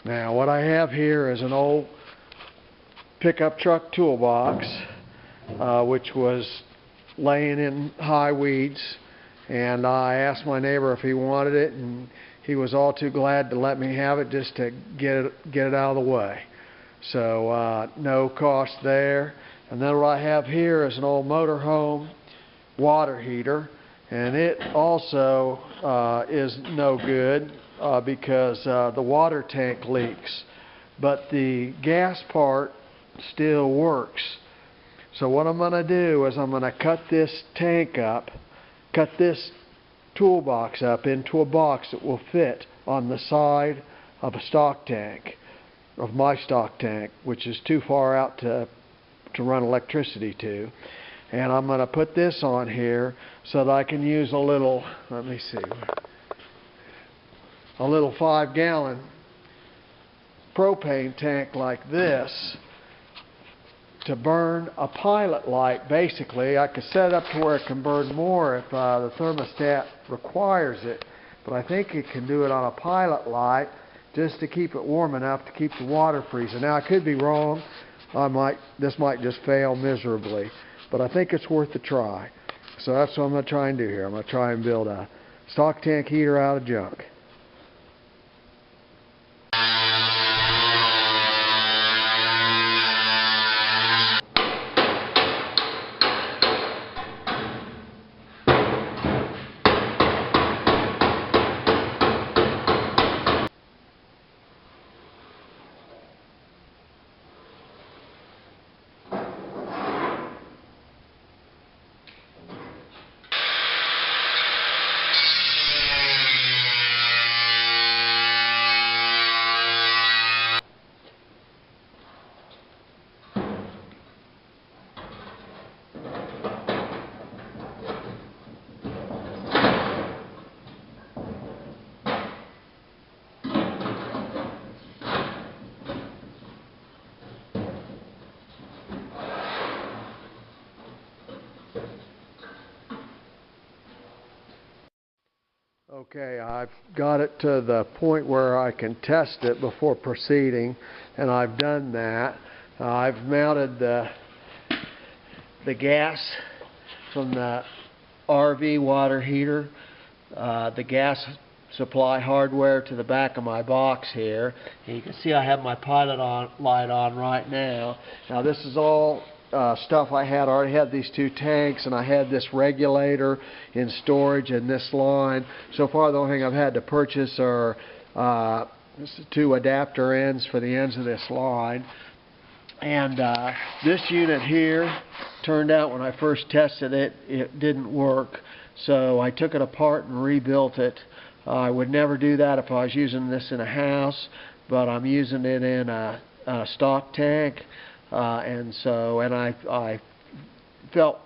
Now what I have here is an old pickup truck toolbox which was laying in high weeds, and I asked my neighbor if he wanted it, and he was all too glad to let me have it just to get it out of the way. So no cost there. And then what I have here is an old motorhome water heater, and it also is no good because the water tank leaks, but the gas part still works. So what I'm going to do is I'm going to cut this tank up, cut this toolbox up into a box that will fit on the side of a stock tank, of my stock tank, which is too far out to run electricity to. And I'm going to put this on here so that I can use a little, let me see, a little 5-gallon propane tank like this to burn a pilot light. Basically, I could set it up to where it can burn more if the thermostat requires it, but I think it can do it on a pilot light just to keep it warm enough to keep the water freezing. Now, I could be wrong. This might just fail miserably, but I think it's worth a try. So that's what I'm going to try and do here. I'm going to try and build a stock tank heater out of junk. Okay, I've got it to the point where I can test it before proceeding, and I've done that. I've mounted the gas from the RV water heater, the gas supply hardware to the back of my box here. And you can see I have my pilot light on right now. Now this is all stuff I already had these 2 tanks, and I had this regulator in storage and this line. So far the only thing I've had to purchase are 2 adapter ends for the ends of this line. And this unit here turned out, when I first tested it, it didn't work. So I took it apart and rebuilt it. I would never do that if I was using this in a house, but I'm using it in a stock tank. And I felt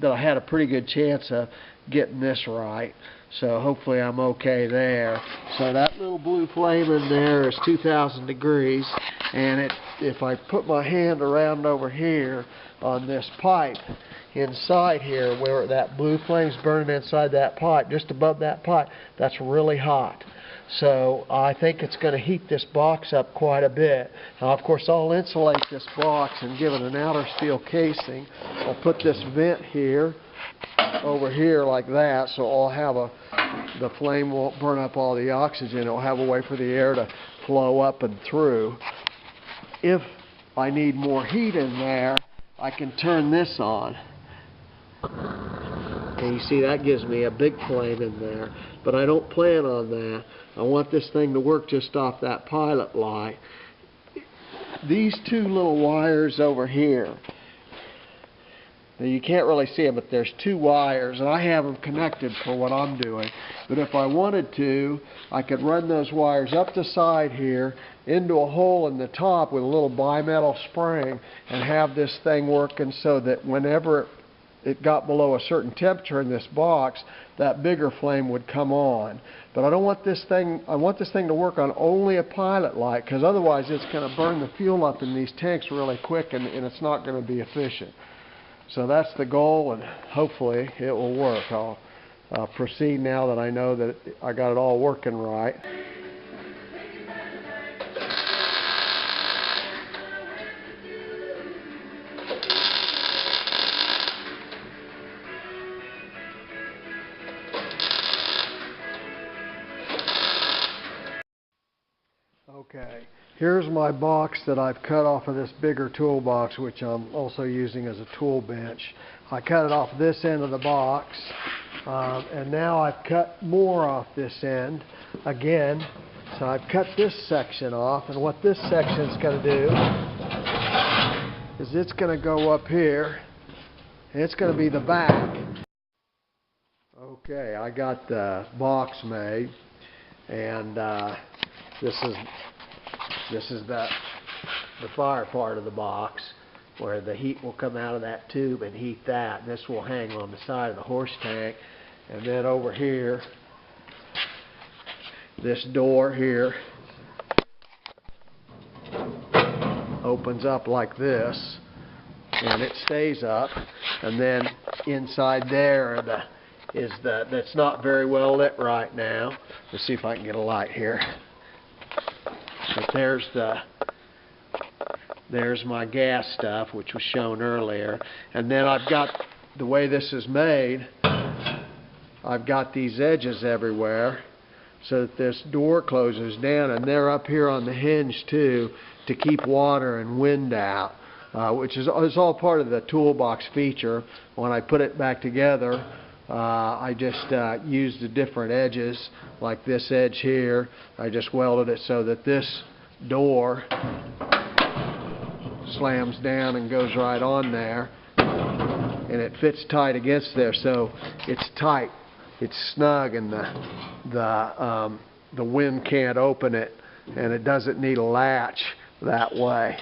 that I had a pretty good chance of getting this right. So hopefully I'm okay there. So that little blue flame in there is 2,000 degrees. And if I put my hand around over here on this pipe inside here, where that blue flame's burning inside that pipe, just above that pipe, that's really hot. So I think it's going to heat this box up quite a bit. Now, of course, I'll insulate this box and give it an outer steel casing. I'll put this vent here, over here like that, so I'll have the flame won't burn up all the oxygen. It'll have a way for the air to flow up and through. If I need more heat in there, I can turn this on. And you see that gives me a big flame in there, but I don't plan on that. I want this thing to work just off that pilot light. These 2 little wires over here, now you can't really see them, but there's 2 wires, and I have them connected for what I'm doing. But if I wanted to, I could run those wires up the side here into a hole in the top with a little bimetal spring and have this thing working so that whenever it got below a certain temperature in this box, that bigger flame would come on. But I don't want this thing, I want this thing to work on only a pilot light, because otherwise it's going to burn the fuel up in these tanks really quick, and it's not going to be efficient. So that's the goal, and hopefully it will work. I'll proceed now that I know that I got it all working right. Okay, here's my box that I've cut off of this bigger toolbox, which I'm also using as a tool bench. I cut it off this end of the box, and now I've cut more off this end again. So I've cut this section off, and what this section's going to do is it's going to go up here, and it's going to be the back. Okay, I got the box made, and this is the fire part of the box, where the heat will come out of that tube and heat that. And this will hang on the side of the horse tank. And then over here, this door here opens up like this, and it stays up. And then inside there that's not very well lit right now. Let's see if I can get a light here. But there's my gas stuff, which was shown earlier. And then I've got, the way this is made, I've got these edges everywhere so that this door closes down, and they're up here on the hinge too to keep water and wind out, which is all part of the toolbox feature. When I put it back together, I just used the different edges, like this edge here. I just welded it so that this door slams down and goes right on there, and it fits tight against there, so it's tight, it's snug, and the wind can't open it, and it doesn't need a latch that way.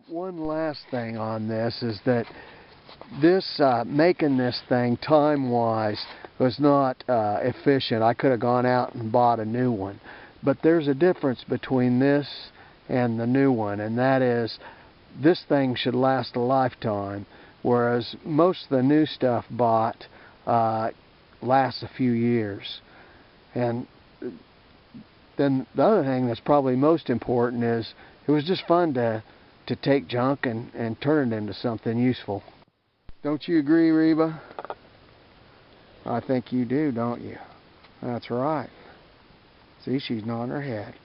One last thing on this is that making this thing time-wise was not efficient. I could have gone out and bought a new one. But there's a difference between this and the new one, and that is this thing should last a lifetime, whereas most of the new stuff bought lasts a few years. And then the other thing that's probably most important is it was just fun to take junk and turn it into something useful. Don't you agree, Reba? I think you do, don't you? That's right. See, she's nodding her head.